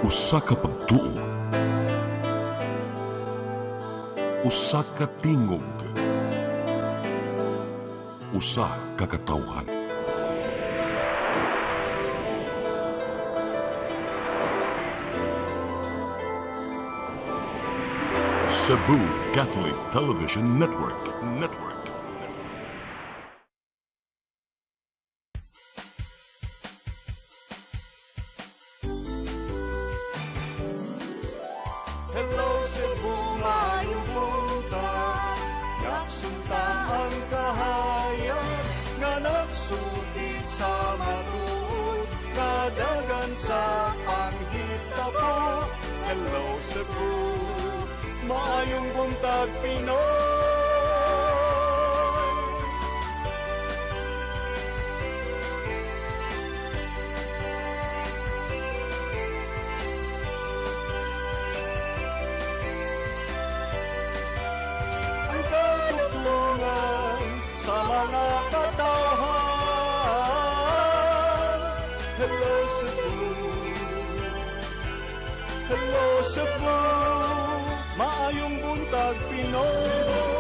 Usa ka pagtuo, usa ka tingog, usa ka katawhan. Cebu Catholic Television Network. Hello Cebu, maayong buntag. Yaksunta ang kahayag nga nagsulid sa matuod, nadagan sa panghitabo. Hello Cebu, maayong buntag Pinoy. Ang katutulungan sa mga katawhan. Hello Cebu, hello Cebu, maayong buntag Pinoy,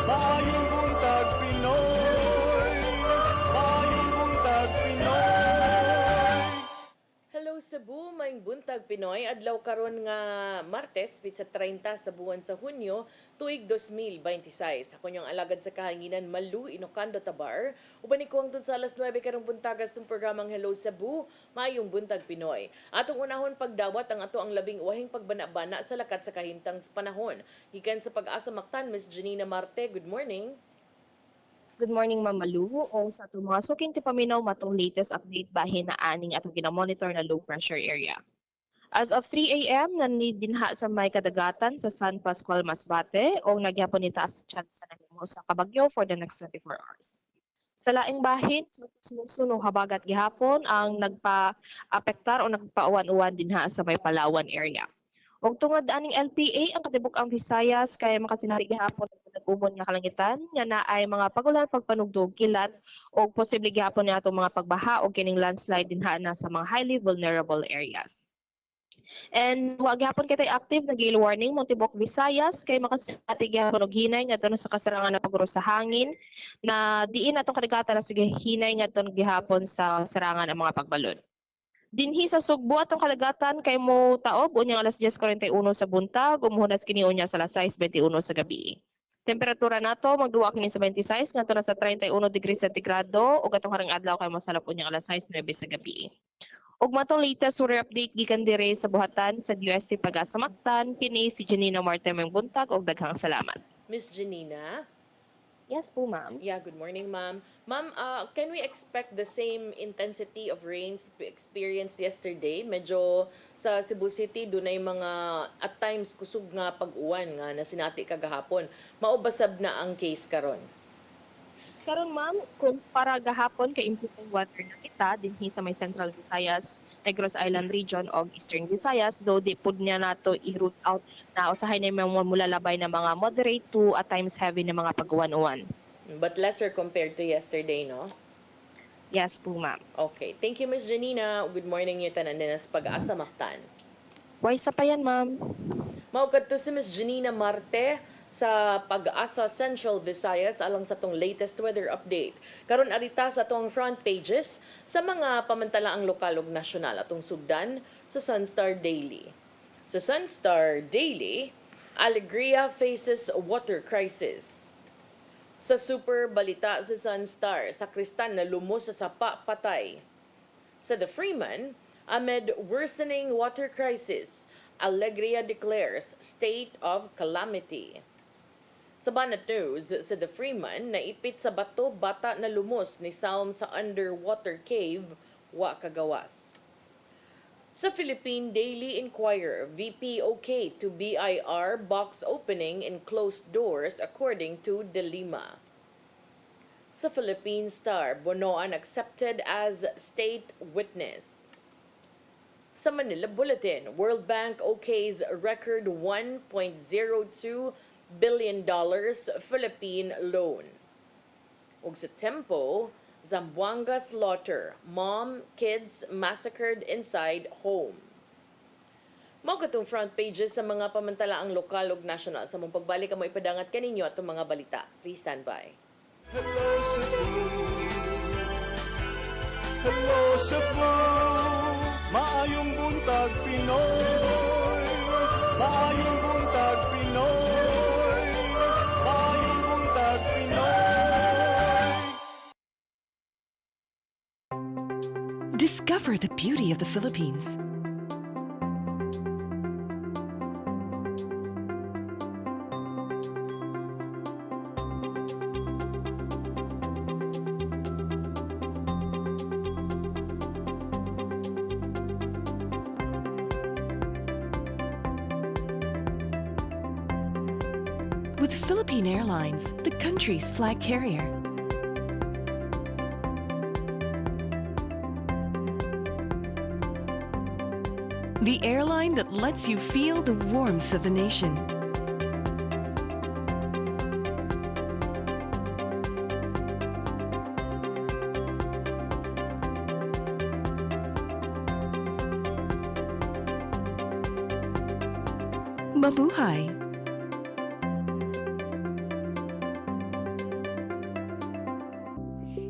maayong buntag Pinoy, maayong buntag Pinoy. Hello Cebu, maing buntag Pinoy. Adlaw karon nga Martes, pitsa 30 sa buwan sa Hunyo, tuig 2026. Ako niyong alagad sa kahanginan Malu, Inocando, Tabar. Uban ko ang sa alas 9 karong buntagas ng programang Hello Cebu, maayong buntag Pinoy. Atong unahon pagdawat ang ato ang labing wahing pagbana-bana sa lakat sa kahintang panahon. Gikan sa Pag-asa Mactan, Ms. Janina Marte, good morning. Good morning, Ma'am Malu. O sa itong mga suking tipaminaw matong latest update bahin na aning atong ginamonitor na low pressure area. As of 3 a.m., nanid dinha sa may kadagatan sa San Pascual, Masbate o nagyapon ni taas chance sa nahimo sa kabagyo for the next 24 hours. Sa laing bahin, sunog habagat gihapon ang nagpa-apektar o nagpa-uwan-uwan dinha sa may Palawan area. Og tungod aning LPA ang katibuk-ang Visayas kay makasinati gihapon nag-umon nga kalangitan nga naay mga pagulan pagpanugdog kilat o posible gihapon ni atong mga pagbaha o kining landslide dinha na sa mga highly vulnerable areas. And wa gyapon kitay active na gale warning mo tibok Visayas kay makasinati gyapon og hinay ngadto sa kasarangan na paguro sa hangin na diin atong kadagatan na sige hinay ngadto gihapon sa sarangan ang mga pagbalon. Dinhi sa Sugbo atong kalagatan kay mo taob unyang alas 10:41 sa buntag umuhunas kini unya sa alas 6:21 sa gabi. Temperatura nato magduwa kini sa 26 ngadto na sa 31 degrees sentigrado ug atong harang adlaw kay mosalap unyang alas 6:09 sa gabi. Ug matong latest weather update gikan dire sa buhatan sa UST Pag-asa Mactan kini si Janina Marte Meng buntag ug daghang salamat. Ms. Janina? Yes po, ma'am. Yeah, good morning, ma'am. Ma'am, can we expect the same intensity of rains we experienced yesterday? Medyo sa Cebu City, doon ay mga at times kusog nga pag-uwan nga na sinati kagahapon. Maubasab na ang case karon. Karon ma'am, kung para gahapon kay improving water na kita dinhi sa may Central Visayas, Negros Island region o Eastern Visayas, though di pud niya nato i-root out na usahay na mga mulalabay na mga moderate to at times heavy na mga pag-uwan-uwan. But lesser compared to yesterday, no? Yes po ma'am. Okay. Thank you, Ms. Janina. Good morning, yung tanan din sa Pag-asa Mactan. Wise pa yan ma'am. Maugad to si Ms. Janina Marte sa Pag-asa Central Visayas alang sa tong latest weather update. Karon arita sa tong front pages sa mga pamantalaang lokal ug nasyonal atong sugdan sa Sunstar Daily. Sa Sunstar Daily, Alegria faces water crisis. Sa Super Balita sa Sunstar, Sakristan na lumos sa sapa patay. Sa The Freeman, amid worsening water crisis, Alegria declares state of calamity. Sa Banat News, sa The Freeman, naipit sa bato bata na lumos ni Saum sa underwater cave, wa kagawas. Sa Philippine Daily Inquirer, VP okay to BIR box opening in closed doors according to De Lima. Sa Philippine Star, Bonoan accepted as state witness. Sa Manila Bulletin, World Bank okays record $1.02 billion Philippine loan. Ug sa Tempo, Zamboanga slaughter, mom, kids massacred inside home. Mao katong front pages sa mga pamantalaang lokal ug national. Sa mong pagbalik mo ipadangat kaninyo atong mga balita. Please stand by. Hello Cebu, hello Cebu, maayong buntag Pinoy, maayong buntag Pinoy, maayong buntag Pinoy. Discover the beauty of the Philippines. With Philippine Airlines, the country's flag carrier. The airline that lets you feel the warmth of the nation. Mabuhay!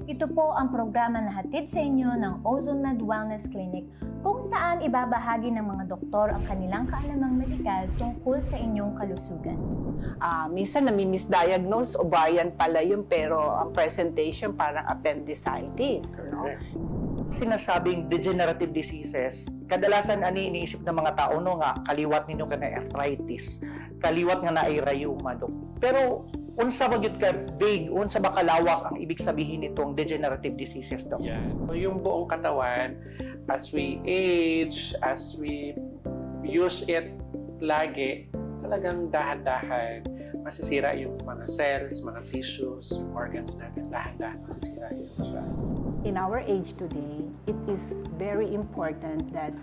Ito po ang programa na hatid sa inyo ng OzoneMed Wellness Clinic kung saan ibabahagi ng mga doktor ang kanilang kaalamang medikal tungkol sa inyong kalusugan. Minsan nami-misdiagnose, ovarian pala yun, pero ang presentation parang appendicitis. No? Sinasabing degenerative diseases, kadalasan ani iniisip ng mga tao no nga kaliwat ninyo ka na arthritis, kaliwat nga na ay rheuma dok. Pero unsa ba gyud ka big, unsa ba kalawak ang ibig sabihin nitong degenerative diseases dok? Yeah. So yung buong katawan, as we age, as we use it lagi, talagang dahan-dahan masisira yung mga cells, mga tissues, yung organs natin, dahan-dahan masisira yun siya. In our age today, it is very important that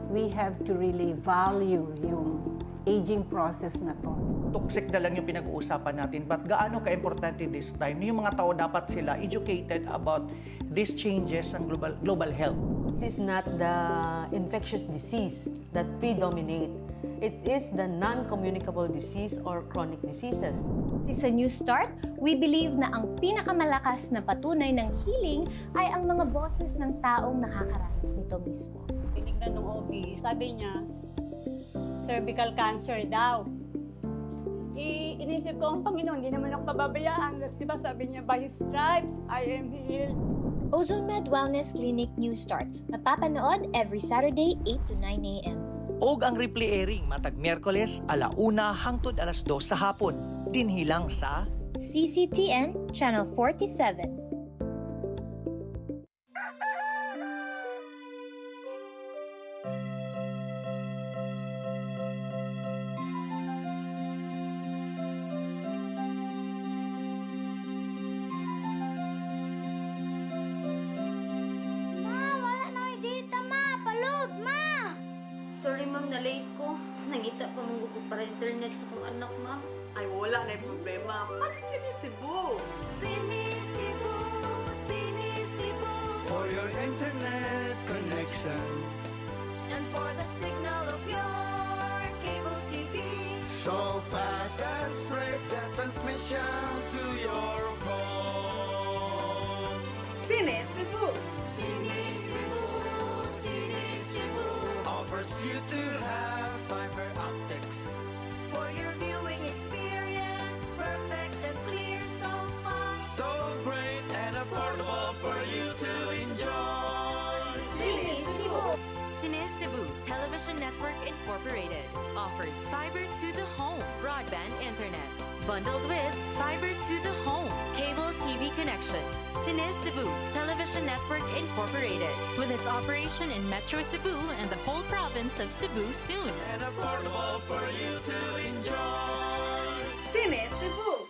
we have to really value yung aging process na to. Toxic na lang yung pinag-uusapan natin, but gaano ka-importante this time? Yung mga tao dapat sila educated about these changes ng global health. It is not the infectious disease that predominate. It is the non-communicable disease or chronic diseases. Sa New Start, we believe na ang pinakamalakas na patunay ng healing ay ang mga boses ng taong nakakaranas nito mismo. Tinignan ng OB, sabi niya, cervical cancer daw. Inisip ko, ang Panginoon, hindi naman ako pababayaan. Diba sabi niya, by His stripes, I am healed. OzoneMed Wellness Clinic New Start. Mapapanood every Saturday, 8 to 9 a.m. Og ang replay airing matag Miyerkules 1:00 hangtod 2:00 sa hapon. Dinhilang sa CCTN Channel 47. Sorry ma'am, na-late ko. Nangita pa mong gusto para internet sa kong anak ma'am. Ay, wala na yung problema. Pag sinisibo! Sinisibo, sinisibo. For your internet connection, And for the signal of your cable TV. so fast and straight, the transmission to your home. Sinisibo! Sinisibo, sinisibo. Offers you to have fiber optics. For your viewing experience, perfect and clear so far. So great and affordable for you to enjoy. Cine Cebu Television Network Incorporated offers fiber to the home broadband internet. Bundled with fiber to the home cable TV connection. Cine Cebu Television Network Incorporated. With its operation in Metro Cebu and the whole province of Cebu soon. And affordable for you to enjoy. Sinisibo!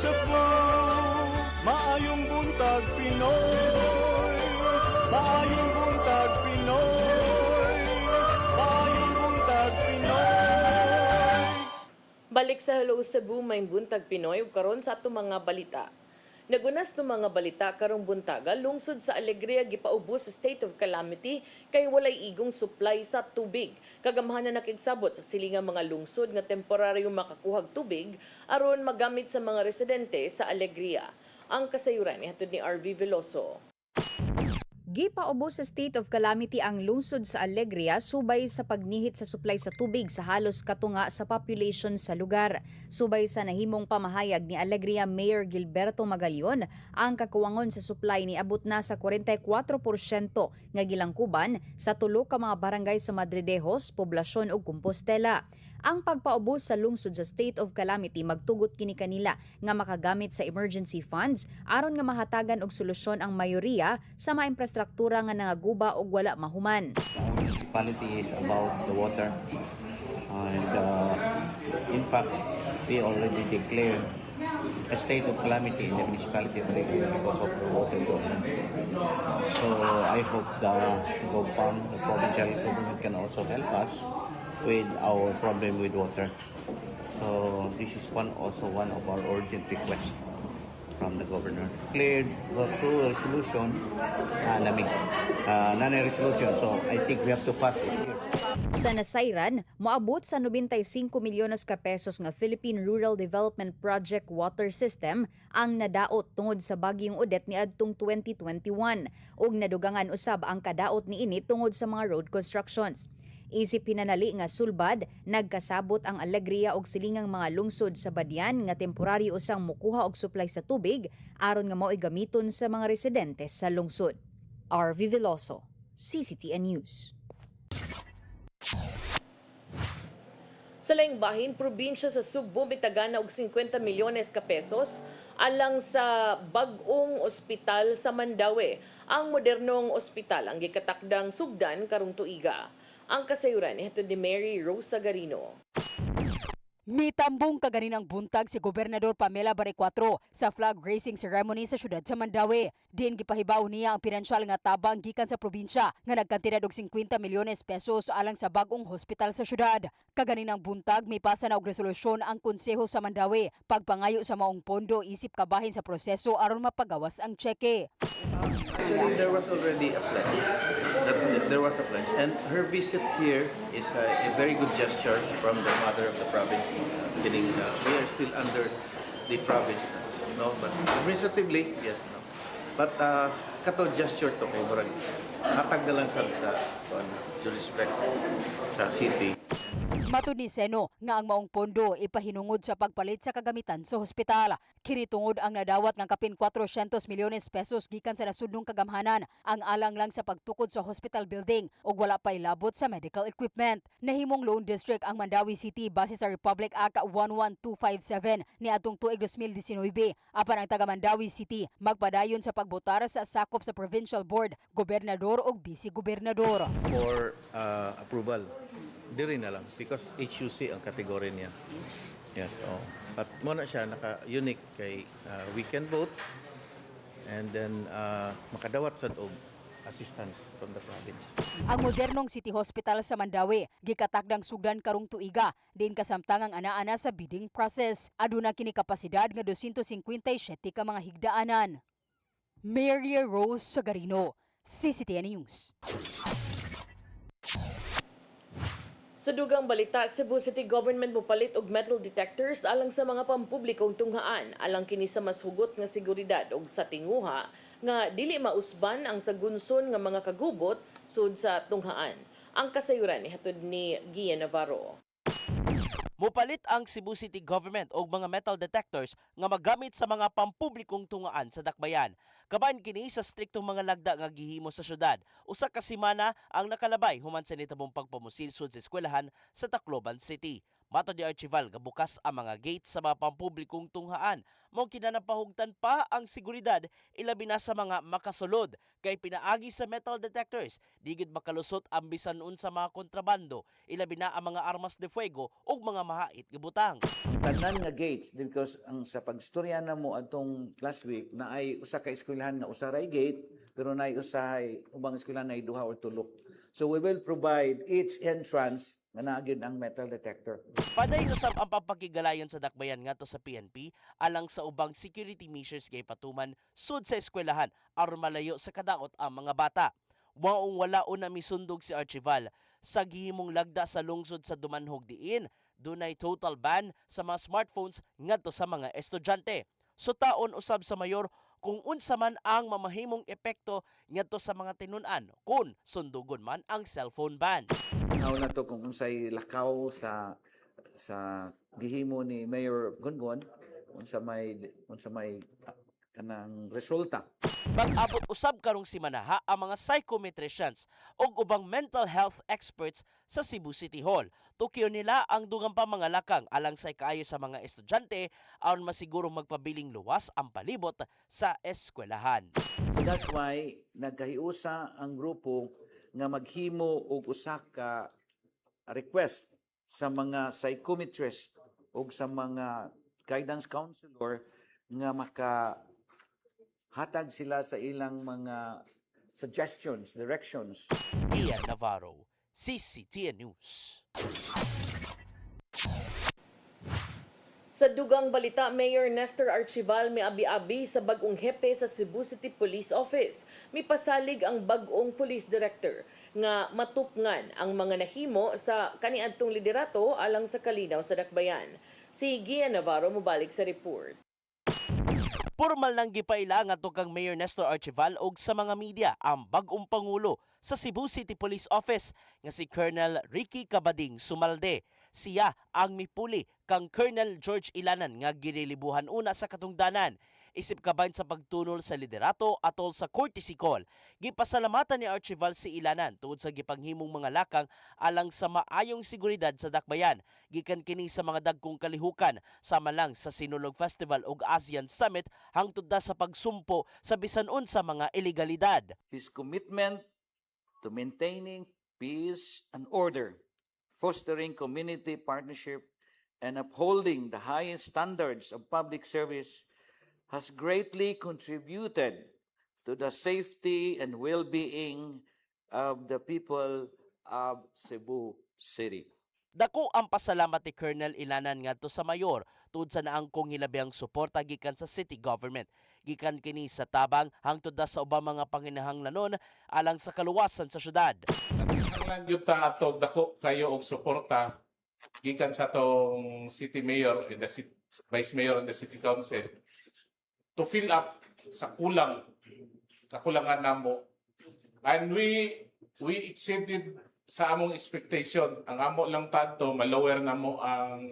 Cebu. Maayong buntag Pinoy, maayong buntag Pinoy, maayong buntag Pinoy. Balik sa Hello Cebu, may buntag Pinoy ug karon sa ato mga balita. Nagunas no mga balita karong buntaga, lungsod sa Alegria gipaubos sa state of calamity kay walay igong supply sa tubig. Kagamahan na nakigsabot sa silingang mga lungsod nga temporaryong makakuhag tubig aron magamit sa mga residente sa Alegria. Ang kasayuran ihatod ni RV Veloso. Gipaubos sa state of calamity ang lungsod sa Alegria subay sa pagnihit sa supply sa tubig sa halos katunga sa population sa lugar. Subay sa nahimong pamahayag ni Alegria Mayor Gilberto Magallon, ang kakuwangon sa supply ni abot na sa 44% nga gilangkuban sa tulo ka mga barangay sa Madridejos, Poblasyon ug Compostela. Ang pagpaubos sa lungsod sa state of calamity magtugot kini kanila nga makagamit sa emergency funds aron nga mahatagan og solusyon ang mayoriya sa mga infrastruktura nga nangaguba og wala mahuman. Municipality is about the water, and in fact, we already declared a state of calamity in the municipality of Alegria because of the water problem. So I hope the GOPAM, the provincial government, can also help us with our problem with water. So this is also one of our urgent requests from the governor. Cleared through resolution, non-resolution. So I think we have to pass it here. Sa nasayran, moabot sa 95 milyones ka pesos nga Philippine Rural Development Project Water System ang nadaot tungod sa bagyong Odette niadtong 2021 ug nadugangan usab ang kadaot niini tungod sa mga road constructions. Isip hinanali nga sulbad, nagkasabot ang Alegria og silingang mga lungsod sa Badian nga temporaryo usang mukuha og supply sa tubig aron nga mao'y gamiton sa mga residente sa lungsod. RV Veloso, CCTN News. Sa laing bahin, probinsya sa Sugbo mitagana og 50 milyones ka pesos alang sa bag-ong ospital sa Mandaue. Ang modernong ospital ang gikatakdang sugdan karong tuiga. Ang kasayuran ihatod ni Mary Rosa Garino. Mitambong kaganinang buntag si Gobernador Pamela Barrecuatro sa flag raising ceremony sa syudad sa Mandaue. Din gipahibaw niya ang pinansyal nga tabang gikan sa probinsya nga nagkantidad og 50 milyones pesos alang sa bagong hospital sa syudad. Kaganinang buntag may pasa na og resolusyon ang konseho sa Mandaue pagpangayo sa maong pondo isip kabahin sa proseso aron mapagawas ang tseke. Actually, there was already a pledge. There was a pledge, and her visit here is a very good gesture from the mother of the province. Meaning, we are still under the province, no? But administratively, yes, no. But kato gesture to kay Borag. Hatag na lang sa due respect sa city. Matud ni Seno nga ang maong pondo ipahinungod sa pagpalit sa kagamitan sa hospital. Kini tungod ang nadawat nga kapin 400 milyones pesos gikan sa nasudnong kagamhanan ang alang lang sa pagtukod sa hospital building ug wala pay labot sa medical equipment. Nahimong loan district ang Mandaue City base sa Republic Act 11257 niadtong tuig 2019. Apan ang taga Mandaue City magpadayon sa pagbotar sa sakop sa provincial board, gobernador ug vice-gobernador. For approval. Diri na lang because HUC ang kategory niya. Yes, but mo na siya naka-unique kay we can vote and then makadawat sad og assistance from the province. Ang modernong City Hospital sa Mandaue gikatakdang sugdan karong tuiga din kasamtangang ana-ana sa bidding process. Aduna kini kapasidad nga 257 ka mga higdaanan. Mary Rose Sagarino, CCTN News. Sa dugang balita, Cebu City Government mopalit og metal detectors alang sa mga pampublikong tunghaan alang kini sa mas hugot nga seguridad og sa tinguha nga dili mausban ang sagunson nga mga kagubot sud sa tunghaan. Ang kasayuran ihatod ni Gian Navarro. Mopalit ang Cebu City Government og mga metal detectors nga magamit sa mga pampublikong tungaan sa dakbayan. Kabahin kini sa striktong mga lagda nga gihimo sa syudad. Usa ka semana ang nakalabay human sa nitabong pagpamusilsod sa eskwelahan sa Tacloban City. Matod ni Archival, gabukas ang mga gate sa mga pampublikong tunghaan. Mao kinanapahugtan pa ang seguridad, ilabi na sa mga makasulod. Kay pinaagi sa metal detectors, digid makalusot ang bisan unsa mga kontrabando, ilabi na ang mga armas de fuego ug mga mahait gibutang. Tanan nga gates because ang sa pagstorya na mo atong last week na ay usa ka eskwelahan nga usaray gate pero naay usahay ubang eskwelahan na duha or tulo. So we will provide each entrance nga naagid ang metal detector. Paday usab ang papakigalayon sa dakbayan ngadto sa PNP alang sa ubang security measures kay patuman sud sa eskwelahan aron malayo sa kadaot ang mga bata. Waong wala una misundog si Archival sa gihimong lagda sa lungsod sa Dumanhog diin. Dunay total ban sa mga smartphones ngadto sa mga estudyante. So taon usab sa mayor kung unsa man ang mamahimong epekto ngadto sa mga tinun-an kung sundugon man ang cellphone ban. Now na to kung unsay lakaw sa gihimo ni Mayor Gungon unsa may kanang resulta. Mag-abot usab karong simana ang mga psychometricians ug ubang mental health experts sa Cebu City Hall. Tukyo nila ang dugang pa mga lakang alang sa ikaayo sa mga estudyante aron masiguro magpabiling luwas ang palibot sa eskwelahan. That's why nagkahiusa ang grupo nga maghimo og usa ka request sa mga psychometrist ug sa mga guidance counselor nga hatag sila sa ilang mga suggestions, directions. Ian Navarro, CCTN News. Sa dugang balita, Mayor Nestor Archival may abi-abi sa bagong hepe sa Cebu City Police Office. May pasalig ang bagong police director nga matupngan ang mga nahimo sa kaniadtong liderato alang sa kalinaw sa dakbayan. Si Gian Navarro mubalik sa report. Formal nang gipaila nga kang Mayor Nestor Archival og sa mga media ang bagong pangulo sa Cebu City Police Office nga si Colonel Ricky Cabading Sumalde. Siya ang mipuli kang Colonel George Ilanan nga ginilibuhan una sa katungdanan. Isip kaban sa pagtunol sa liderato atol sa courtesy call. Gipasalamatan ni Archival si Ilanan tungod sa gipanghimong mga lakang alang sa maayong seguridad sa dakbayan. Gikan kini sa mga dagkong kalihukan sama lang sa Sinulog Festival ug ASEAN Summit hangtod na sa pagsumpo sa bisan unsa mga ilegalidad. His commitment to maintaining peace and order, fostering community partnership, and upholding the highest standards of public service has greatly contributed to the safety and well-being of the people of Cebu City. Dako ang pasalamat ni Colonel Ilanan ngadto sa mayor tungod sa naangkong hilabihang suporta gikan sa city government. Gikan kini sa tabang hangtod na sa ubang mga panginahanglanon alang sa kaluwasan sa syudad. Nagkakaroon yung atog dako kayo og suporta gikan sa tong city mayor and the vice mayor and the city council to fill up sa kakulangan namo. And we exceeded sa among expectation. Ang amo lang tadto malower namo ang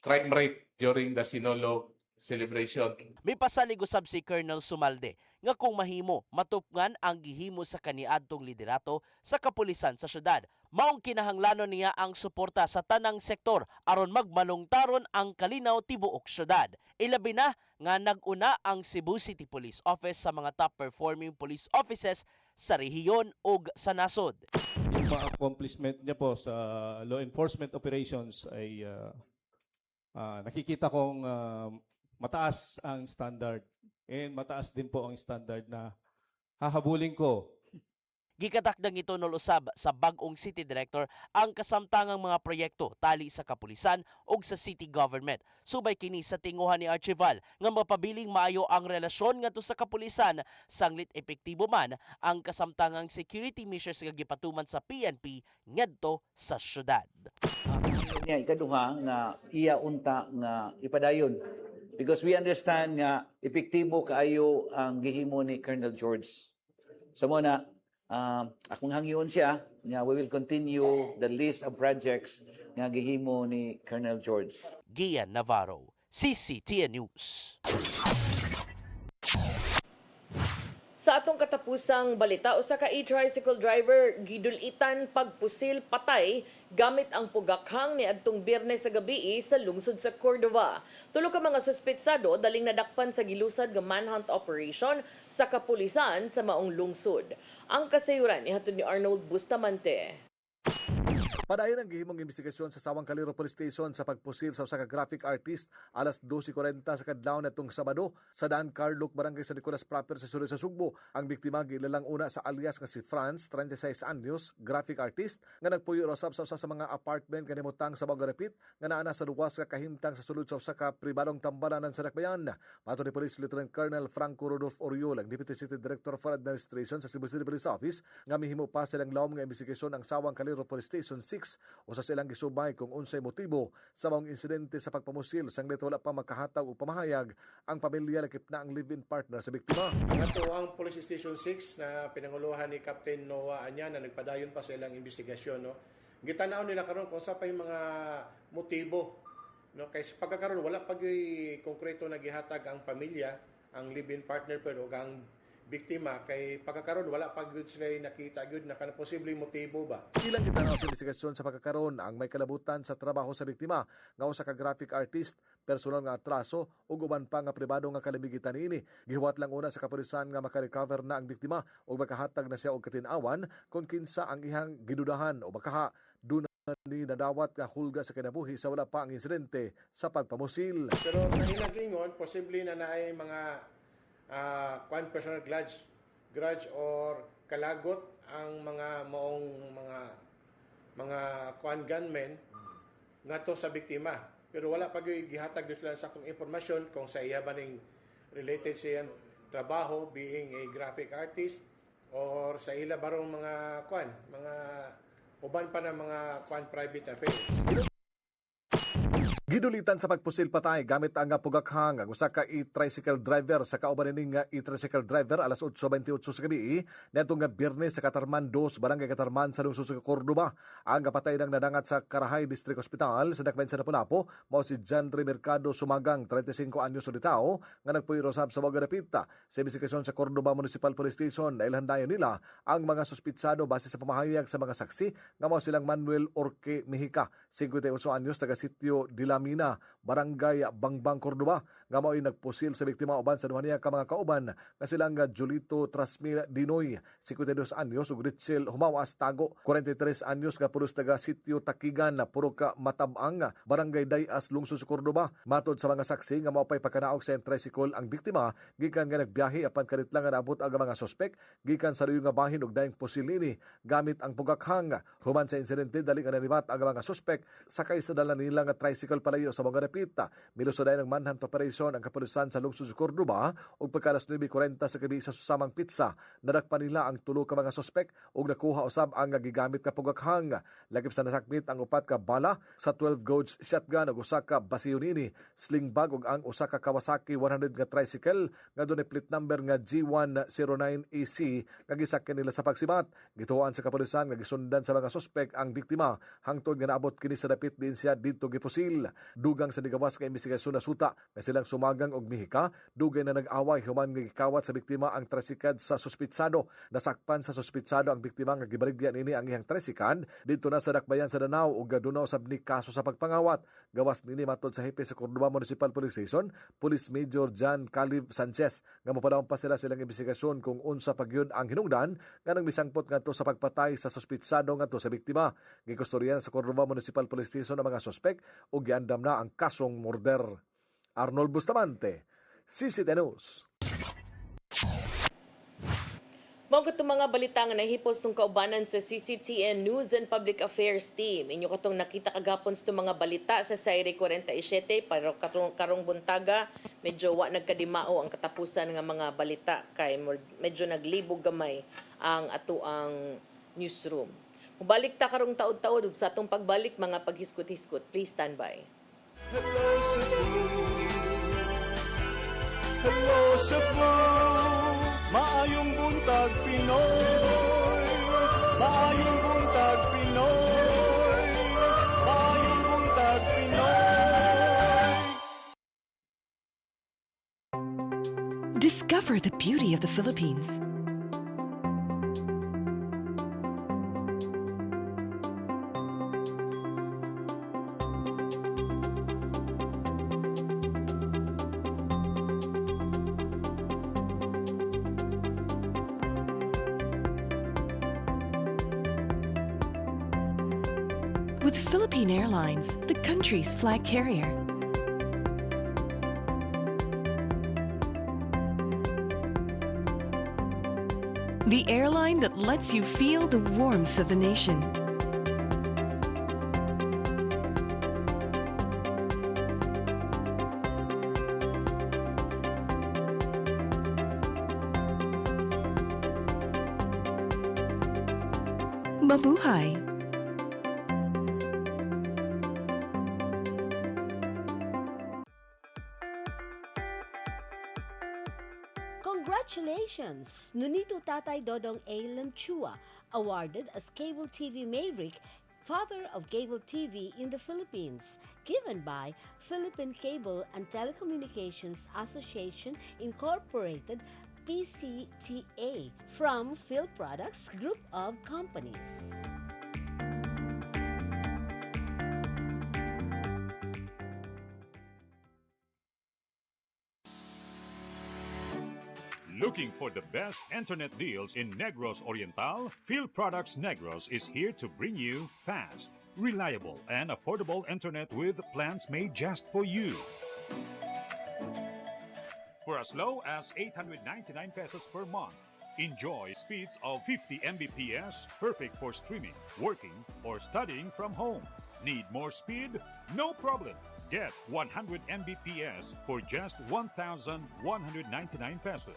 crime rate during the Sinulog celebration. May pasalig usab si Colonel Sumalde nga kung mahimo matupngan ang gihimo sa kaniadtong liderato sa kapulisan sa syudad. Maong kinahanglanon niya ang suporta sa tanang sektor aron magmalungtaron ang kalinaw tibuok syudad. Ilabi na nga nag-una ang Cebu City Police Office sa mga top performing police offices sa rehiyon ug sa nasod. Yung mga accomplishment niya po sa law enforcement operations ay nakikita kong mataas ang standard and mataas din po ang standard na hahabulin ko. Gikatakdang ito usab sa bagong city director ang kasamtangang mga proyekto tali sa kapulisan ug sa city government. Subay kini sa tinguhan ni Archival nga mapabiling maayo ang relasyon ngadto sa kapulisan sanglit epektibo man ang kasamtangang security measures nga gipatuman sa PNP ngadto sa syudad. Niya ikaduha nga iya unta nga ipadayon because we understand nga epektibo kaayo ang gihimo ni Colonel George. Sa mo na akong hangyon siya nga we will continue the list of projects nga gihimo ni Colonel George. Gian Navarro, CCTN News. Sa atong katapusang balita, usa ka e-tricycle driver gidulitan pagpusil patay gamit ang pugakhang ni adtong Biyernes sa gabi sa lungsod sa Cordova. Tulo ka mga suspetsado daling nadakpan sa gilusad nga manhunt operation sa kapulisan sa maong lungsod. Ang kasayuran ihatod ni Arnold Bustamante. Padayon ang gihimong investigasyon sa Sawang Calero Police Station sa pagpusil sa usa ka graphic artist alas 12:40 sa kadlaw natong Sabado sa daan Carluc, Barangay San Nicolas proper sa sulod sa Sugbo. Ang biktima gilalang una sa alias nga si Franz, 36 anyos, graphic artist nga nagpuyo usab sa usa sa mga apartment kanimutang sa Bagarapit nga naa sa luwas ka kahimtang sa sulod sa usa ka pribadong tambalanan sa Dakbayan. Mato ni Police Lieutenant Colonel Franco Rodolfo Oriol, ang Deputy City Director for Administration sa Cebu City Police Office, nga mihimo pa silang lawom nga investigasyon ang Sawang Calero Police Station 6 o sa silang gisubay kung unsay motibo sa mga insidente sa pagpamusil sanglit wala pa magkahatag o pamahayag ang pamilya lakip na ang live-in partner sa biktima. Ito ang Police Station 6 na pinanguluhan ni Captain Noah Anya na nagpadayon pa sa ilang investigasyon. No? Gitanaw nila karon kung sa pa yung mga motibo. No? Kaya pagkakaroon wala pag konkreto na gihatag ang pamilya, ang live-in partner pero ang biktima kay pagkakaroon wala pag sila nakita gyud na kana posibleng motibo ba. Ilang gitanaw sa investigasyon sa pagkakaroon ang may kalabutan sa trabaho sa biktima nga usa ka graphic artist, personal nga atraso ug uban pa nga pribado nga kalimigitan niini. Gihuwat lang una sa kapulisan nga makarecover na ang biktima ug makahatag na siya og katin-awan kung kinsa ang ihang gidudahan o baka duna ni nadawat nga hulga sa kinabuhi sa wala pa ang insidente sa pagpamusil. Pero sa ilang ingon posible na naay mga personal grudge or kalagot ang mga maong mga gunmen ngadto sa biktima. Pero wala pa gyud gihatag sila sa saktong impormasyon kung sa iya ba ning related sa trabaho being a graphic artist or sa ila barong mga uban pa na mga private affairs. Gidulitan sa pagpusil patay gamit ang pugakhang ang usa ka e-tricycle driver sa kauban ning e-tricycle driver alas 8:28 sa gabi nitong Biyernes sa Katarman 2, Barangay Katarman sa lungsod sa Cordova. Ang kapatay nang nadangat sa Karahay District Hospital sa Dakbayan sa Lapu-Lapu mao si John Ray Mercado Sumagang, 35 anyos na tao nga nagpuyo usab sa Bagarapita. Sa investigasyon sa Cordova Municipal Police Station, nailhandayon nila ang mga suspitsado base sa pamahayag sa mga saksi nga mao silang Manuel Orque Mejica, 58 anyos, taga sitio Dilamina, Barangay Bangbang, Cordova, nga mao'y nagpusil sa biktima uban sa duha niya ka mga kauban nga silang Julito Trasmil Dinoy, 52 anyos, ug Richel Humawas Tago, 43 anyos, nga pulos taga sitio Takigan, puro ka Matabang, Barangay Dayas, lungsod sa Cordova. Matod sa mga saksi nga maupay pagkanaog sa tricycle ang biktima gikan nga nagbiyahe apan karit lang nga naabot ang mga sospek gikan sa luyo nga bahin ug daing pusil ini gamit ang pugakhang. Human sa insidente dali nga nanibat ang mga sospek sakay sa dala nila nga tricycle palayo sa Bagarapita. Milusoday ng manhunt operation ang kapulisan sa lungsod sa Cordova ug pagkalas 9:40 sa gabi sa susamang pitsa nadakpan nila ang tulo ka mga sospek ug nakuha usab ang gigamit ka pugakhang. Lagip sa nasakmit ang upat ka bala sa 12 gauge shotgun ug usa ka basiyonini, sling bag ug ang usa ka Kawasaki 100 nga tricycle nga dunay plate number nga G109AC nga gisakyan nila sa pagsibat. Gituoan sa kapulisan nga gisundan sa mga sospek ang biktima hangtod nga naabot kini sa dapit din siya dito gipusil. Dugang sa nigawas nga investigasyon na suta nga silang Sumagang og Mejica, dugay na nag-away human nga gikawat sa biktima ang tricycle sa suspitsado. Nasakpan sa suspitsado ang biktima nga gibaligyan ini ang iyang tricycle dito na sa Dakbayan sa Danao ug gadunaw sab ni kaso sa pagpangawat. Gawas nini matod sa hepe sa Cordova Municipal Police Station, Police Major John Calib Sanchez nga mopadawon pa silang investigasyon kung unsa pagyud ang hinungdan nga nang misangpot ngadto sa pagpatay sa suspitsado ngadto sa biktima. Gikustoryan sa Cordova Municipal Police Station ang mga sospek ug giandam na ang kasong murder. Arnold Bustamante, CCTV News. Mao katong mga balita nga nahipos tong kaubanan sa CCTN News and Public Affairs Team. Inyo katong nakita kagapon sa mga balita sa Sayre 47 pero karong buntaga medyo wa nagkadimao ang katapusan nga mga balita kay medyo naglibog gamay ang atoang newsroom. Mubalik ta karong taud-taud ug sa atong pagbalik mga paghiskot-hiskot. Please stand by. Hello Cebu, maayong buntag Pinoy, maayong buntag Pinoy, maayong buntag Pinoy. Discover the beauty of the Philippines. with Philippine Airlines, the country's flag carrier. The airline that lets you feel the warmth of the nation. Mabuhay! Congratulations! Nunito Tatay Dodong A. Lemchua, awarded as Cable TV Maverick, Father of Cable TV in the Philippines, given by Philippine Cable and Telecommunications Association Incorporated, PCTA, from Phil Products Group of Companies. Looking for the best internet deals in Negros Oriental? Phil Products Negros is here to bring you fast, reliable, and affordable internet with plans made just for you. For as low as 899 pesos per month, enjoy speeds of 50 Mbps, perfect for streaming, working, or studying from home. Need more speed? No problem. Get 100 Mbps for just 1,199 pesos.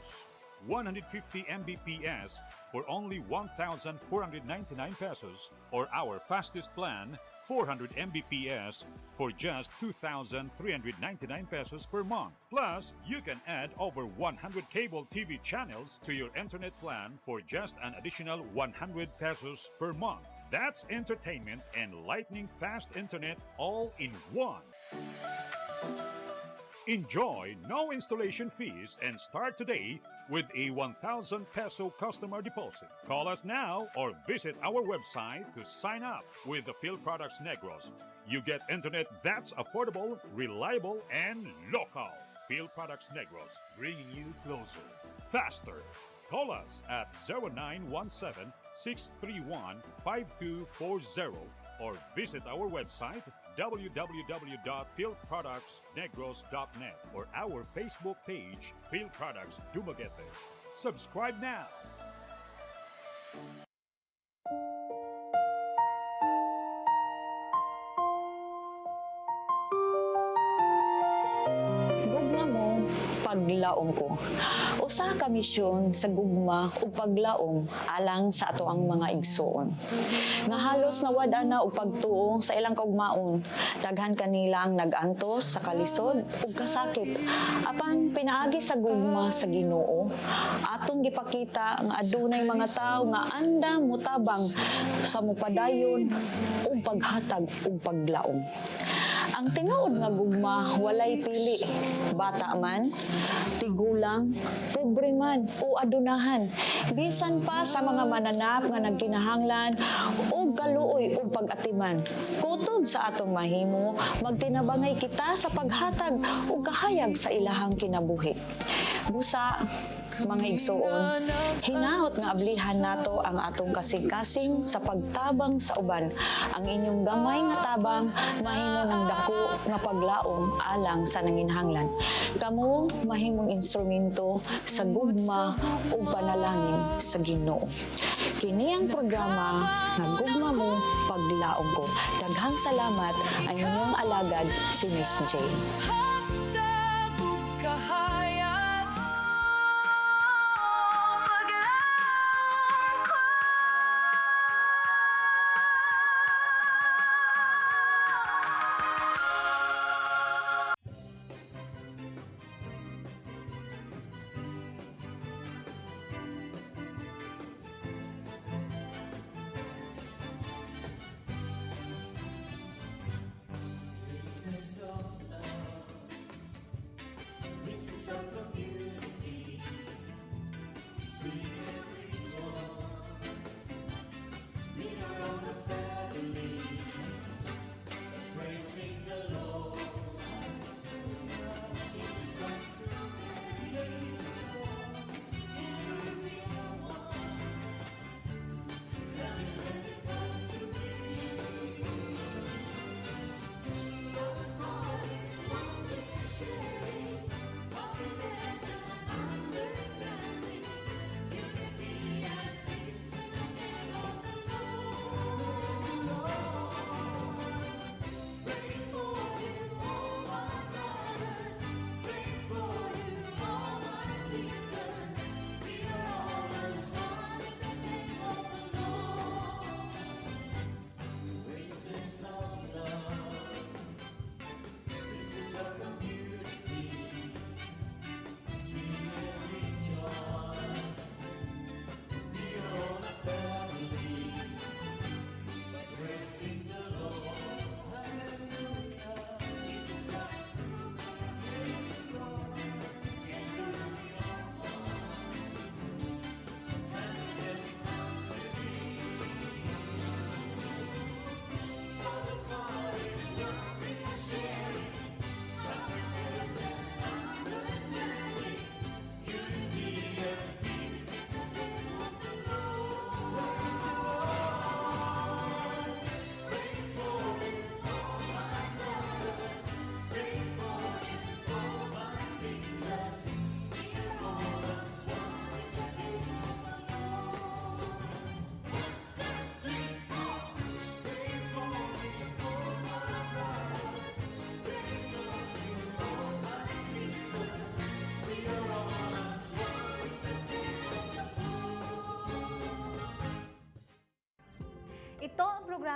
150 Mbps for only 1,499 pesos, or our fastest plan, 400 Mbps for just 2,399 pesos per month. Plus, you can add over 100 cable TV channels to your internet plan for just an additional 100 pesos per month. That's entertainment and lightning fast internet all in one. Enjoy no installation fees and start today with a 1,000 peso customer deposit. Call us now or visit our website to sign up with the Phil Products Negros. You get internet that's affordable, reliable, and local. Phil Products Negros, bringing you closer, faster. Call us at 0917-631-5240 or visit our website www.philproductsnegros.net or our Facebook page, Phil Products Dumaguete. Subscribe now. Gugma mo, paglaom ko. Usa ka misyon sa gugma ug paglaom alang sa ato ang mga igsoon. Nga halos nawad ana og pagtuo sa ilang kaugmaon, daghan kanila ang nag-antos sa kalisod ug kasakit. Apan pinaagi sa gugma sa Ginoo, atong gipakita nga adunay mga tawo nga andam mutabang sa mupadayon ug paghatag ug paglaom. Ang tinuod nga gugma walay pili, bata man, tigulang, pobre man o adunahan, bisan pa sa mga mananap nga nagkinahanglan o kaluoy o pag-atiman. Kutob sa atong mahimo, magtinabangay kita sa paghatag o kahayag sa ilahang kinabuhi. Busa, mga igsoon, hinahot nga ablihan nato ang atong kasing-kasing sa pagtabang sa uban. Ang inyong gamay nga tabang mahimo ng dako nga paglaom alang sa nanginhanglan. Kamo mahimong instrumento sa gugma ug panalangin sa Ginoo. Kini ang programa nga Gugma Mo, Paglaom Ko. Daghang salamat ang inyong alagad si Miss J.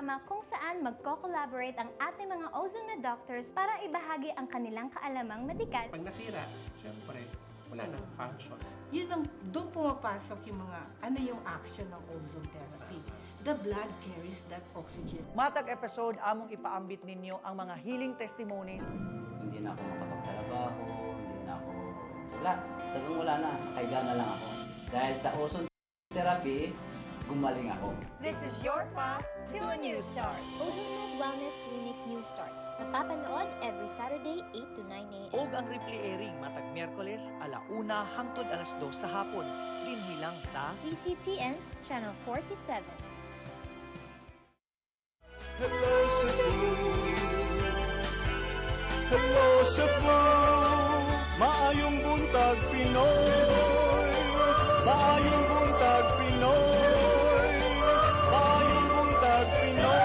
programa kung saan magko-collaborate ang ating mga ozone na doctors para ibahagi ang kanilang kaalamang medikal. Pag nasira, syempre, wala nang function. Yun ang, doon pumapasok yung mga, ano yung action ng ozone therapy. The blood carries that oxygen. Matag episode, among ipaambit ninyo ang mga healing testimonies. Hindi na ako makapagtrabaho, hindi na ako, talagang wala na, kaiga na lang ako. Dahil sa ozone therapy, gumaling ako. This is your path to a new start. Ozomed Wellness Clinic New Start. Napapanood every Saturday 8 to 9 a.m. Og ang replay airing matag Miyerkules, 1:00 hangtod 2:00 sa hapon. Dinhilang sa CCTN Channel 47. Hello, Cebu. Hello, Cebu. Maayong buntag Pinoy. Maayong buntag Pinoy. Maayong buntag Pinoy.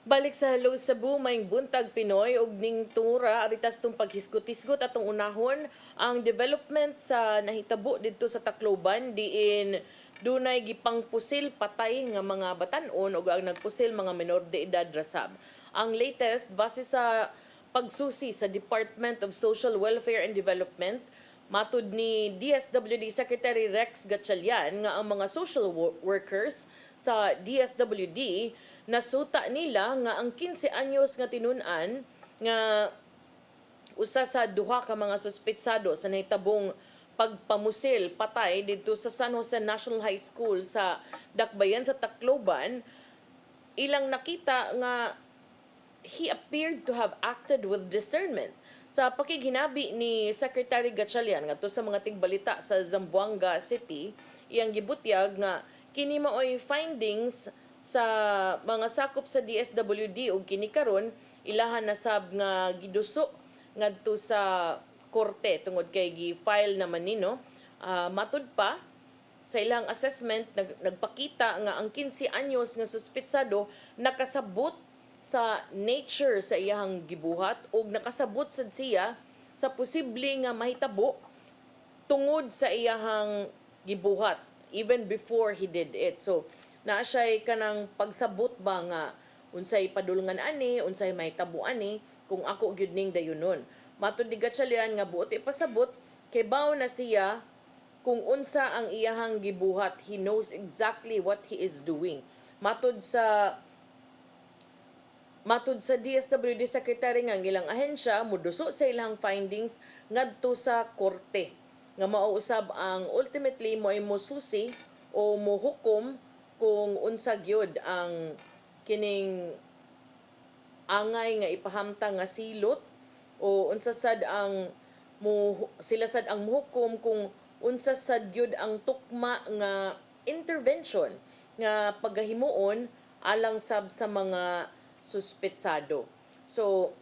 Balik sa Hello Cebu, may buntag Pinoy ug ning tura aritas tong paghisgot-hisgot atong unahon ang development sa nahitabo didto sa Tacloban diin dunay gipangpusil patay nga mga batan-on ug ang nagpusil mga menor de edad rasab. Ang latest base sa pagsusi sa Department of Social Welfare and Development, matud ni DSWD Secretary Rex Gatchalian nga ang mga social workers sa DSWD nasuta nila nga ang 15 anyos nga tinun-an nga usa sa duha ka mga suspetsado sa nahitabong pagpamusil patay dito sa San Jose National High School sa Dakbayan sa Tacloban, ilang nakita nga he appeared to have acted with discernment. Sa pakighinabi ni Secretary Gatchalian ngadto sa mga tigbalita sa Zamboanga City, iyang gibutyag nga kini maoy findings sa mga sakop sa DSWD ug kini karon ilahan na sab nga giduso ngadto sa korte tungod kay gi-file naman nino. Matud pa sa ilang assessment nagpakita nga ang 15 anyos nga suspetsado nakasabot sa nature sa iyang gibuhat ug nakasabot sad siya sa posible nga mahitabo tungod sa iyang gibuhat even before he did it. So naa siya'y kanang pagsabot ba nga unsay padulngan ani, unsay mahitabo ani kung ako gyud ning dayonon. Matud ni Gatchalian nga buot ipasabot kay bawo na siya kung unsa ang iyahang gibuhat. He knows exactly what he is doing. Matud sa DSWD Secretary nga ilang ahensya muduso sa ilang findings ngadto sa korte nga mauusab ang ultimately mo'y mosusi o mohukom kung unsa gyud ang kining angay nga ipahamtang nga silot o unsa sad ang sila sad ang muhukom kung unsa sad gyud ang tukma nga intervention nga paggahimuon alang sab sa mga suspetsado. So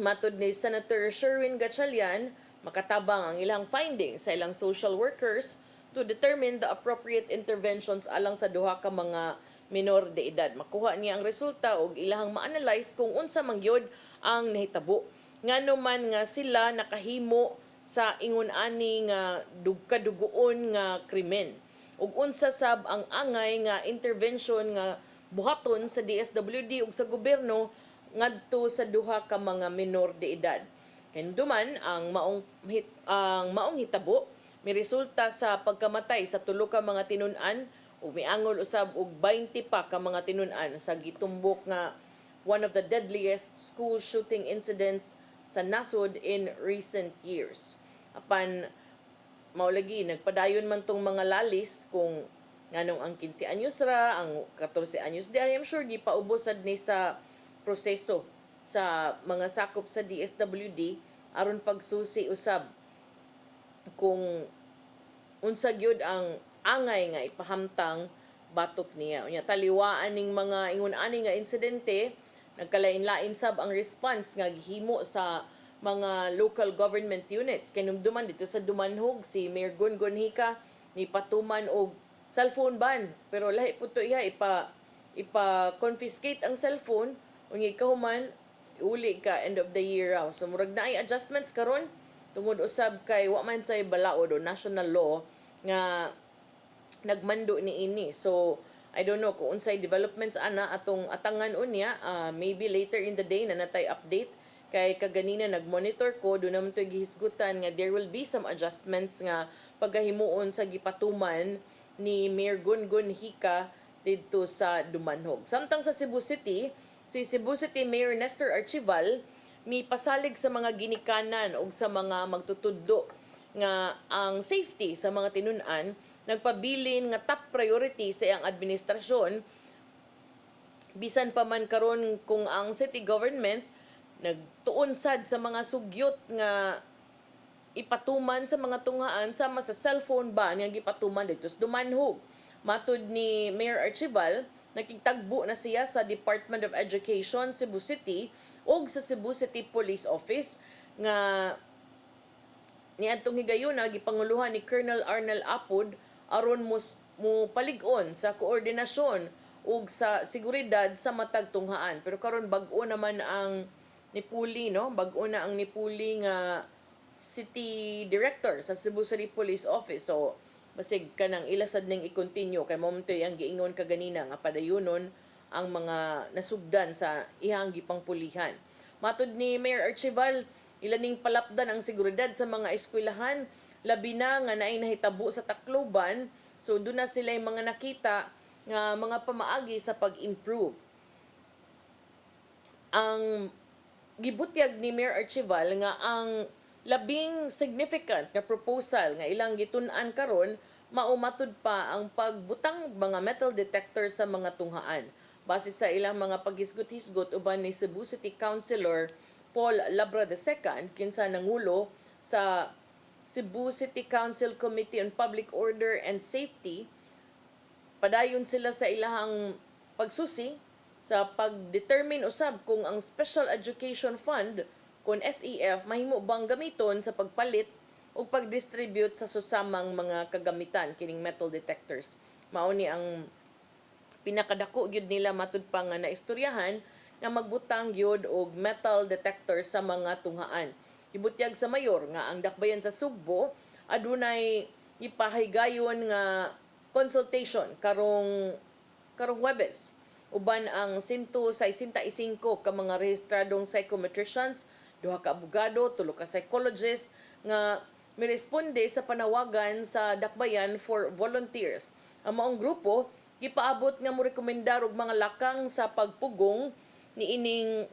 matud ni Senator Sherwin Gatchalian, makatabang ang ilang findings sa ilang social workers to determine the appropriate interventions alang sa duha ka mga minor de edad. Makuha niya ang resulta ug ilahang ma-analyze kung unsa man gyud ang nahitabo. Ngano man nga sila nakahimo sa ingon ani nga dugkadugoon nga krimen. Ug unsa sab ang angay nga intervention nga buhaton sa DSWD ug sa gobyerno ngadto sa duha ka mga minor de edad. Hinduman ang maong hitabo miresulta sa pagkamatay sa tulo ka mga tinun-an ug miangol usab og 20 pa ka mga tinun-an sa gitumbok nga one of the deadliest school shooting incidents sa nasod in recent years. Apan maulagi nagpadayon man tong mga lalis kung nganong ang 15 anyos ra, ang 14 anyos di, I am sure gipaubosad ni sa proseso sa mga sakop sa DSWD aron pagsusi usab kung unsa gyud ang angay nga ipahamtang batok niya. Unya taliwaan ning mga ingon ani nga insidente, nagkalain-lain sab ang response nga gihimo sa mga local government units. Kinumduman dito sa Dumanhog si Mayor Gungun Hika ni patuman og cellphone ban, pero lahi puto iya ipa-confiscate ang cellphone unya ikahuman uli ka end of the year raw. So murag na ay adjustments karon tungod usab kay wa man say balaod o national law nga nagmando ni ini. So I don't know kung unsay developments ana atong atangan unya, maybe later in the day na natay update. Kay kaganina nag-monitor ko, doon naman ito'y gihisgutan nga there will be some adjustments nga pagkahimuon sa gipatuman ni Mayor Gungun Hika dito sa Dumanhog. Samtang sa Cebu City, si Cebu City Mayor Nestor Archival mi pasalig sa mga ginikanan o sa mga magtutudlo nga ang safety sa mga tinun-an nagpabilin nga top priority sa iyang administrasyon bisan pa man karon kung ang city government nagtuon sad sa mga sugyot nga ipatuman sa mga tungaan sama sa cellphone ban nga gipatuman dito sa Dumanhog. Matud ni Mayor Archival, nakitagbo na siya sa Department of Education Cebu City ug sa Cebu City Police Office nga niadtong higayuna gipanguluhan ni Colonel Arnel Apod aron mo palig-on sa koordinasyon ug sa seguridad sa matag tunghaan. Pero karon bag-o naman ang nipuli, no? Bag-o na ang nipuli nga City Director sa Cebu City Police Office. So, basig ka nang ilasad ning i-continue kay momentoy ang giingon kaganina nga padayunon ang mga nasugdan sa ihang gipangpulihan. Matud ni Mayor Archival, ilaning palapdan ang seguridad sa mga eskwelahan, labi na nga naay nahitabo sa Tacloban. So, doon na sila yung mga nakita nga mga pamaagi sa pag-improve. Ang gibutyag ni Mayor Archival nga ang labing significant nga proposal nga ilang gitun-an karon maumatud pa ang pagbutang mga metal detector sa mga tunghaan. Base sa ilang mga paghisgot-hisgot uban ni Cebu City Councilor Paul Labra II kinsa nangulo sa Cebu City Council Committee on Public Order and Safety, padayon sila sa ilahang pagsusi sa pag-determine usab kung ang Special Education Fund kung SEF mahimo bang gamiton sa pagpalit o pag-distribute sa susamang mga kagamitan kining metal detectors. Mao ni ang pinakadako gyud nila matud pa nga naistoryahan nga magbutang gyud og metal detector sa mga tunghaan. Ibutyag sa mayor nga ang dakbayan sa Sugbo adunay ipahigayon nga consultation karong Huwebes. Uban ang 165 ka mga rehistradong psychometricians, 2 ka abogado, 3 ka psychologist nga miresponde sa panawagan sa dakbayan for volunteers. Ang maong grupo gipaabot nga mo rekomendar og mga lakang sa pagpugong ni ining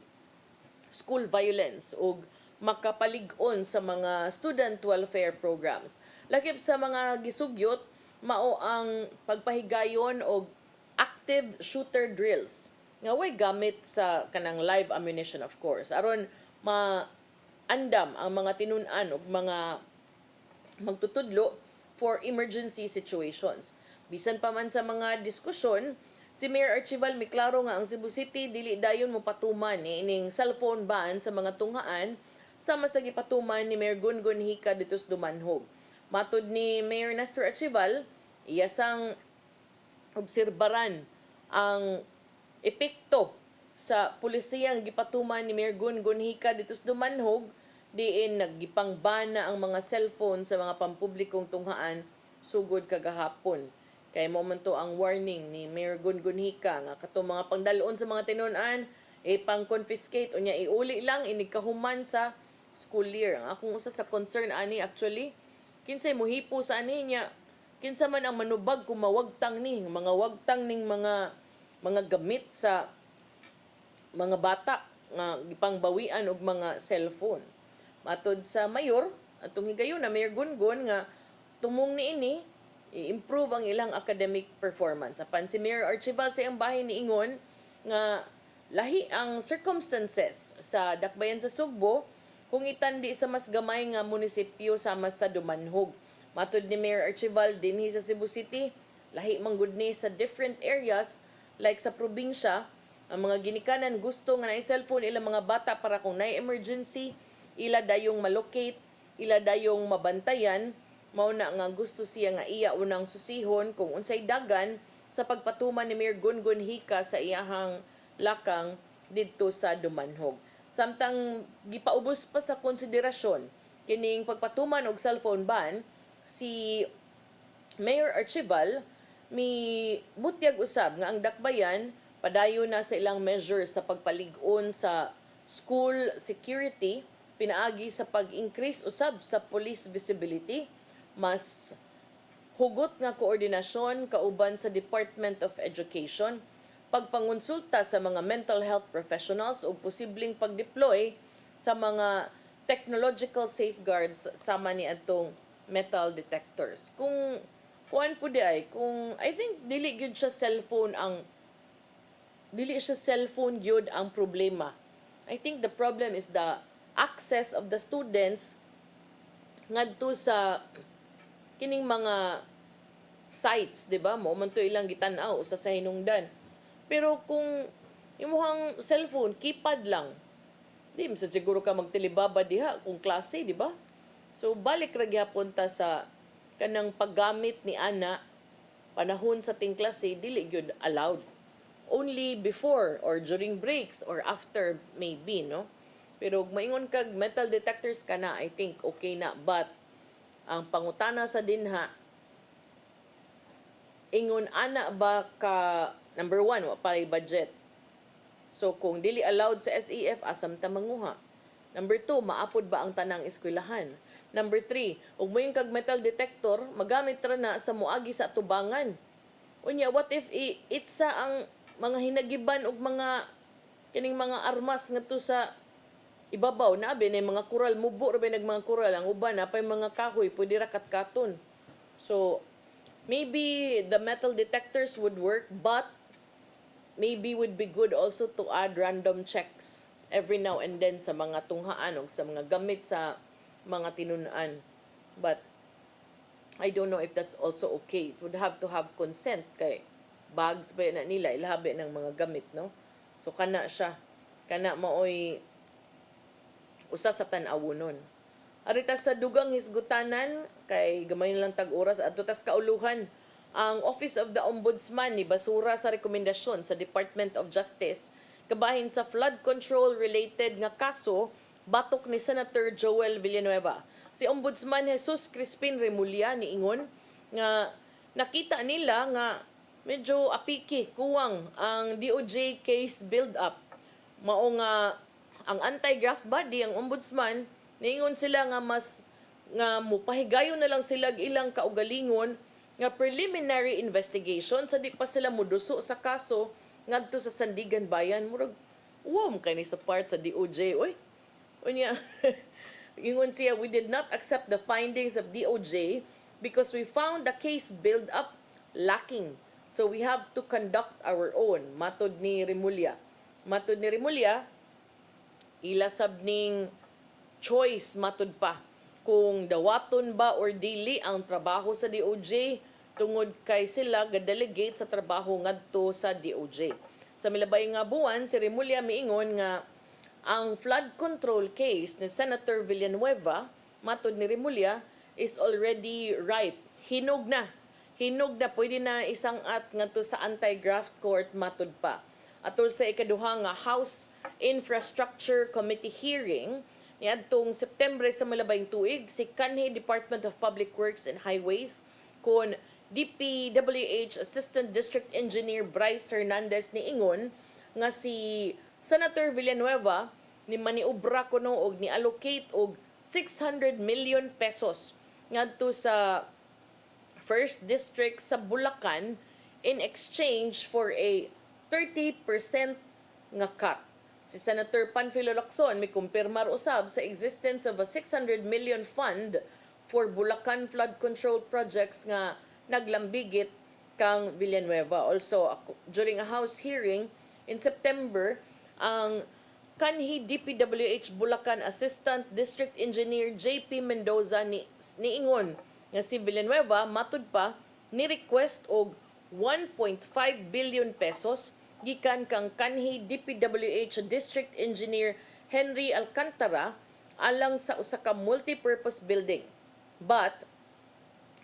school violence ug makapalig-on sa mga student welfare programs. Lakip sa mga gisugyot mao ang pagpahigayon og active shooter drills nga way gamit sa kanang live ammunition of course aron maandam ang mga tinun-an ug mga magtutudlo for emergency situations. Bisan pa man sa mga diskusyon, si Mayor Archival miklaro nga ang Cebu City dili dayon mo patuman ni ining cellphone ban sa mga tunghaan sama sa gipatuman ni Mayor Gungun Hika dito sa Dumanhog. Matud ni Mayor Nestor Archival, iyasang obserbaran ang epekto sa pulisiyang gipatuman ni Mayor Gungun Hika dito sa Dumanhog diin naggipangbana ang mga cellphone sa mga pampublikong tunghaan sugod kagahapon. Kay momento ang warning ni Mayor Gungun Hika nga katong mga pangdalon sa mga tinun-an pang-confiscate unya iuli lang inigkahuman sa school year. Ang akong usa sa concern ani actually kinsay mohipo sa ani niya kinsa man ang manubag kung mawagtang ni mga wagtang ning mga gamit sa mga bata nga gipangbawian og mga cellphone. Matod sa mayor atong higayon na Mayor Gungun nga tumong niini i-improve ang ilang academic performance. Apan si Mayor Archival sa iyang bahin niingon nga lahi ang circumstances sa dakbayan sa Sugbo kung itandi sa mas gamay nga munisipyo sama sa Dumanhog. Matud ni Mayor Archival dinhi sa Cebu City, lahi man gud ni sa different areas like sa probinsya, ang mga ginikanan gusto nga naay cellphone ilang mga bata para kung naay emergency, ila dayong malocate, ila dayong mabantayan, mao na nga gusto siya nga iya unang susihon kung unsay dagan sa pagpatuman ni Mayor Gungun Hika sa iyahang lakang didto sa Dumanhog. Samtang gipaubos pa sa konsiderasyon kining pagpatuman og cellphone ban, si Mayor Archival mi butyag usab nga ang dakbayan padayon na sa ilang measures sa pagpalig-on sa school security, pinaagi sa pag-increase usab sa police visibility, mas hugot nga koordinasyon kauban sa Department of Education, pagpangonsulta sa mga mental health professionals ug posibleng pag-deploy sa mga technological safeguards sama ni atong metal detectors. Kung kuan po di ay, kung I think dili gyud siya cellphone gyud ang problema. I think the problem is the access of the students ngadto sa kining mga sites, di ba? Mo man to ilang gitan-aw usa sa hinungdan. Pero kung imuhang cellphone keypad lang, di sa siguro ka magtilibaba diha kung klase, di ba? So balik ra gyapon ta sa kanang paggamit ni ana panahon sa ting klase dili gyud allowed. Only before or during breaks or after maybe, no? Pero maingon kag metal detectors kana, I think okay na, but ang pangutana sa dinha, ingon ana ba ka, number 1, wa pay budget. So kung dili allowed sa SEF, asam ta manguha. Number 2, maapod ba ang tanang eskwelahan? Number 3, ug mo yung kag metal detector, magamit ra na sa muagi sa tubangan. Unya, what if itsa ang mga hinagiban og mga kining mga armas ngadto sa ibabaw na abi na mga kural, mubo ra ba nag mga kural, ang uban na pay mga kahoy pwede ra katkaton. So maybe the metal detectors would work, but maybe would be good also to add random checks every now and then sa mga tunghaan o sa mga gamit sa mga tinunaan. But I don't know if that's also okay. It would have to have consent kay bags ba na nila ilahabi ng mga gamit, no? So kana siya, kana maoy usa sa tan-awon. Arita sa dugang hisgutanan kay gamay lang tag oras adto tas kauluhan, ang Office of the Ombudsman ni basura sa rekomendasyon sa Department of Justice kabahin sa flood control related nga kaso batok ni Senator Joel Villanueva. Si Ombudsman Jesus Crispin Remulla niingon nga nakita nila nga medyo apiki kuwang ang DOJ case build up. Mao nga ang anti-graft body, ang ombudsman, niingon sila nga mas nga mupahigayon na lang sila ilang kaugalingon nga preliminary investigation sa di pa sila muduso sa kaso ngadto sa Sandigan Bayan. Murag kani sa part sa DOJ. Unya, ingon siya, we did not accept the findings of DOJ because we found the case build up lacking. So we have to conduct our own. Matod ni Remulla. Ilasab ning choice matod pa kung dawaton ba or dili ang trabaho sa DOJ tungod kay sila ga-delegate sa trabaho ngadto sa DOJ. Sa milabay nga buwan, si Remulla miingon nga ang flood control case ni Senator Villanueva, matod ni Remulla, is already ripe. Hinog na, pwede na isang ngadto sa anti-graft court matod pa. Atol sa ikaduha nga House Infrastructure Committee hearing niadtong September sa milabayng tuig, si kanhi Department of Public Works and Highways kon DPWH Assistant District Engineer Bryce Hernandez niingon nga si Senator Villanueva ni maniubra kuno og ni allocate og 600 million pesos ngadto sa First District sa Bulacan in exchange for a 30% nga cut. Si Senator Panfilo Lacson may kumpirmar usab sa existence of a 600 million fund for Bulacan flood control projects nga naglambigit kang Villanueva. Also, during a House hearing in September, ang kanhi DPWH Bulacan Assistant District Engineer JP Mendoza niingon nga si Villanueva matud pa ni request og 1.5 billion pesos gikan kang kanhi DPWH District Engineer Henry Alcantara alang sa usa ka multi-purpose building. But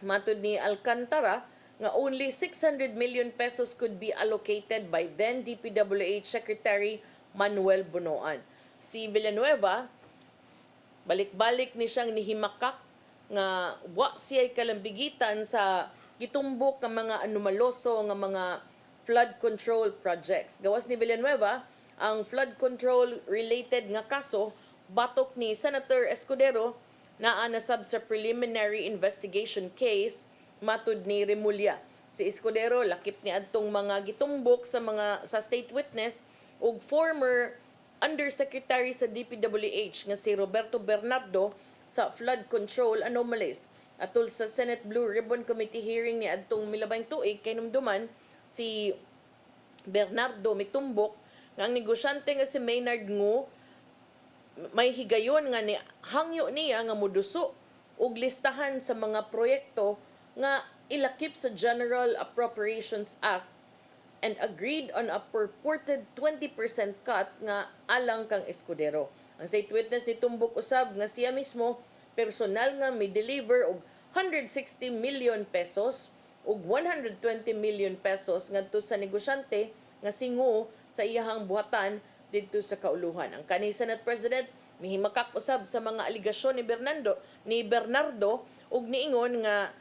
matud ni Alcantara nga only 600 million pesos could be allocated by then DPWH Secretary Manuel Bunoan. Si Villanueva, balik-balik ni siyang nihimakak nga wa siya'y kalambigitan sa gitumbok ng mga anomaloso nga mga flood control projects. Gawas ni Villanueva, ang flood control related nga kaso batok ni Senator Escudero naa na sab sa preliminary investigation case matud ni Remulla. Si Escudero lakip ni adtong mga gitumbok sa state witness ug former Undersecretary sa DPWH nga si Roberto Bernardo sa flood control anomalies. Atol sa Senate Blue Ribbon Committee hearing ni adtong milabang tuig kay numduman si Bernardo mitumbok nga ang negosyante nga si Maynard Ngo may higayon nga ni hangyo niya nga moduso og listahan sa mga proyekto nga ilakip sa General Appropriations Act and agreed on a purported 20% cut nga alang kang Escudero. Ang state witness ni tumbok usab nga siya mismo personal nga may deliver og 160 million pesos ug 120 million pesos ngadto sa negosyante nga singo sa iyahang buhatan didto sa kauluhan. Ang kanhi Senate President mihimakak usab sa mga aligasyon ni Bernardo ug niingon nga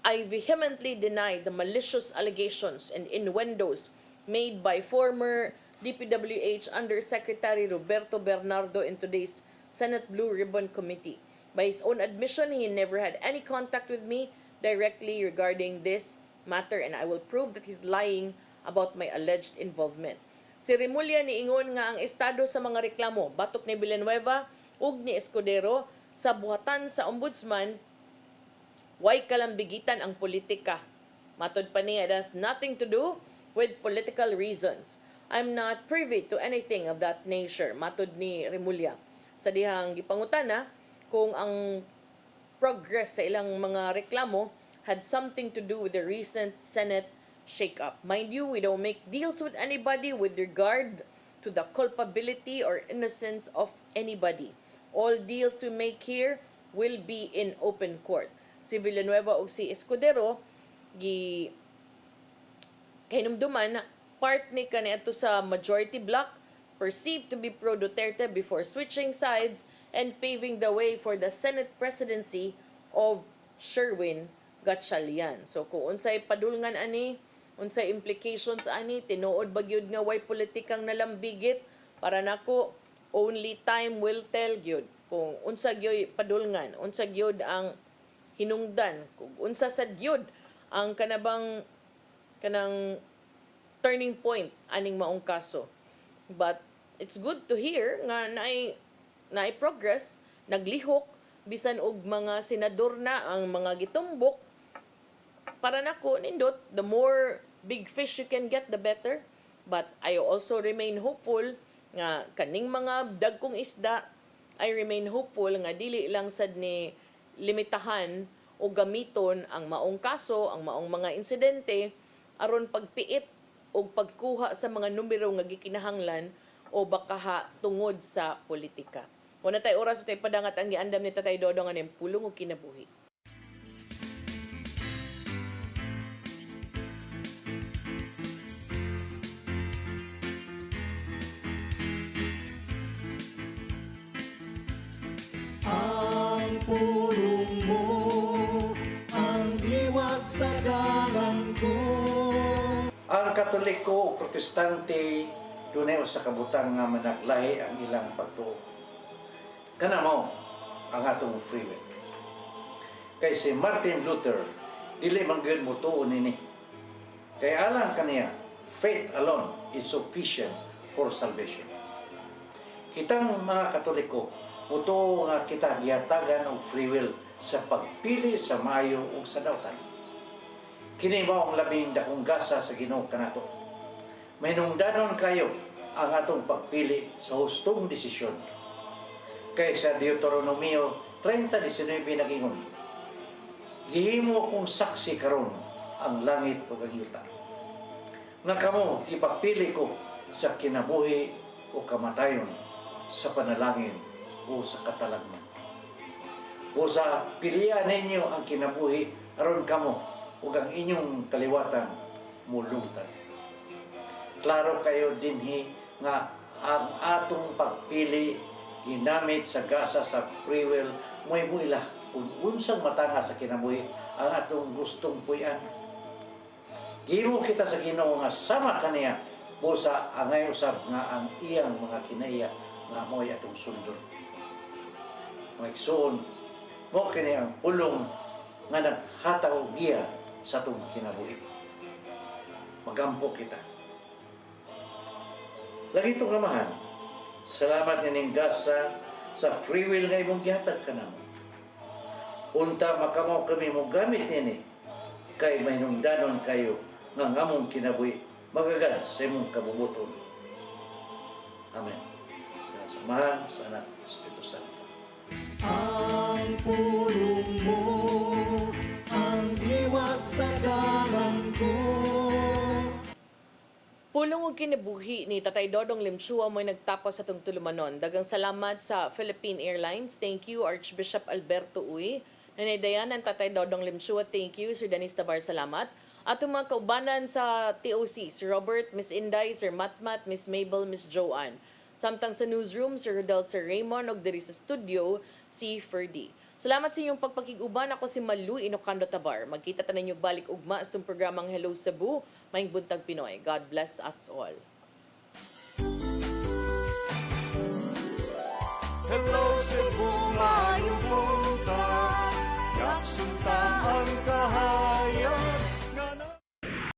I vehemently deny the malicious allegations and innuendos made by former DPWH Undersecretary Roberto Bernardo in today's Senate Blue Ribbon Committee. By his own admission, he never had any contact with me directly regarding this matter and I will prove that he's lying about my alleged involvement. Si Remulla niingon nga ang estado sa mga reklamo batok ni Villanueva ug ni Escudero sa buhatan sa ombudsman way kalambigitan ang politika. Matod pa niya, it has nothing to do with political reasons. I'm not privy to anything of that nature, matod ni Remulla. Sa dihang gipangutana kung ang progress sa ilang mga reklamo had something to do with the recent Senate shake-up. Mind you, we don't make deals with anybody with regard to the culpability or innocence of anybody. All deals we make here will be in open court. Si Villanueva o si Escudero hinumduman part ni kaniadto sa majority bloc perceived to be pro-Duterte before switching sides and paving the way for the Senate presidency of Sherwin Gatchalian. So kung unsay padulngan ani, unsay implications ani, tinuod ba gyud nga way politikang nalambigit, para nako only time will tell gyud kung unsa gyud padulngan, unsa gyud ang hinungdan, kung unsa sad gyud ang kanang turning point aning maong kaso. But it's good to hear nga naay progress, naglihok bisan og mga senador na ang mga gitumbok. Para nako nindot, the more big fish you can get, the better. But I also remain hopeful nga kaning mga dagkong isda, I remain hopeful nga dili lang sad ni limitahan o gamiton ang maong kaso, ang maong mga insidente aron pagpiit o pagkuha sa mga numero nga gikinahanglan o baka tungod sa politika. Wala tay oras tay padangat ang giandam ni Tatay Dodong aning pulong og kinabuhi. Ang pulong mo ang diwat sa dalan ko. Ang Katoliko o Protestante dunay usa ka butang nga managlahi ang ilang pagtuo. Kana mao ang atong free will. Kay si Martin Luther dili man gyud motuo nini. Kay alang kaniya, faith alone is sufficient for salvation. Kitang mga Katoliko, mutuo nga kita gihatagan og free will sa pagpili sa maayo ug sa dawtan. Kini mao ang labing dakong gasa sa Ginoo kanato. Mahinungdanon kayo ang atong pagpili sa hustong desisyon. Kay sa Deuteronomio 30:19 nagingon, gihimo kong saksi karon ang langit ug ang yuta. Nga kamo ipapili ko sa kinabuhi o kamatayon, sa panalangin o sa katalagman. O sa pilian ninyo ang kinabuhi aron kamo ug ang inyong kaliwatan mulungtad. Klaro kayo dinhi nga ang atong pagpili ginamit sa gasa sa free will mo'y buila unsang matanga sa kinabuhi ang atong gustong puyan. Gimo kita sa Ginoo nga sama kaniya busa angay usab nga ang iyang mga kinaiya nga mo'y atong sundon. Mga igsoon, mo kini ang pulong nga naghataw giya sa atong kinabuhi. Magampo kita. Lagi itong ramahan, salamat nining gasa sa free will nga imong gihatag ka namo. Unta makamaw kami mo gamit nini kay mainungdanon kayo nga ngamong kinabuhi magagan sa imong kabubuton. Amen. Sa samahan sa Anak Espiritu Santo. Ang pulong mo, ang liwat sa ko. Pulong ug kinabuhi ni Tatay Dodong Limchua mo'y nagtapos sa itong tulumanon. Dagang salamat sa Philippine Airlines. Thank you, Archbishop Alberto Uy. Nanay Dayan ang Tatay Dodong Limchua. Thank you, Sir Dennis Tabar. Salamat. At ang mga kaubanan sa TOC, Sir Robert, Miss Inday, Sir Matmat, Miss Mabel, Miss Joanne. Samtang sa newsroom, Sir Rodel, Sir Raymond, o diri sa studio, si Ferdy. Salamat sa inyong pagpakiguban. Ako si Malu Inocando Tabar. Magkita tanan niyo balik ugma sa itong programang Hello Cebu, Maing Buntag Pinoy. God bless us all. Hello Cebu, mayong buntag, yaksunta ang kahanan.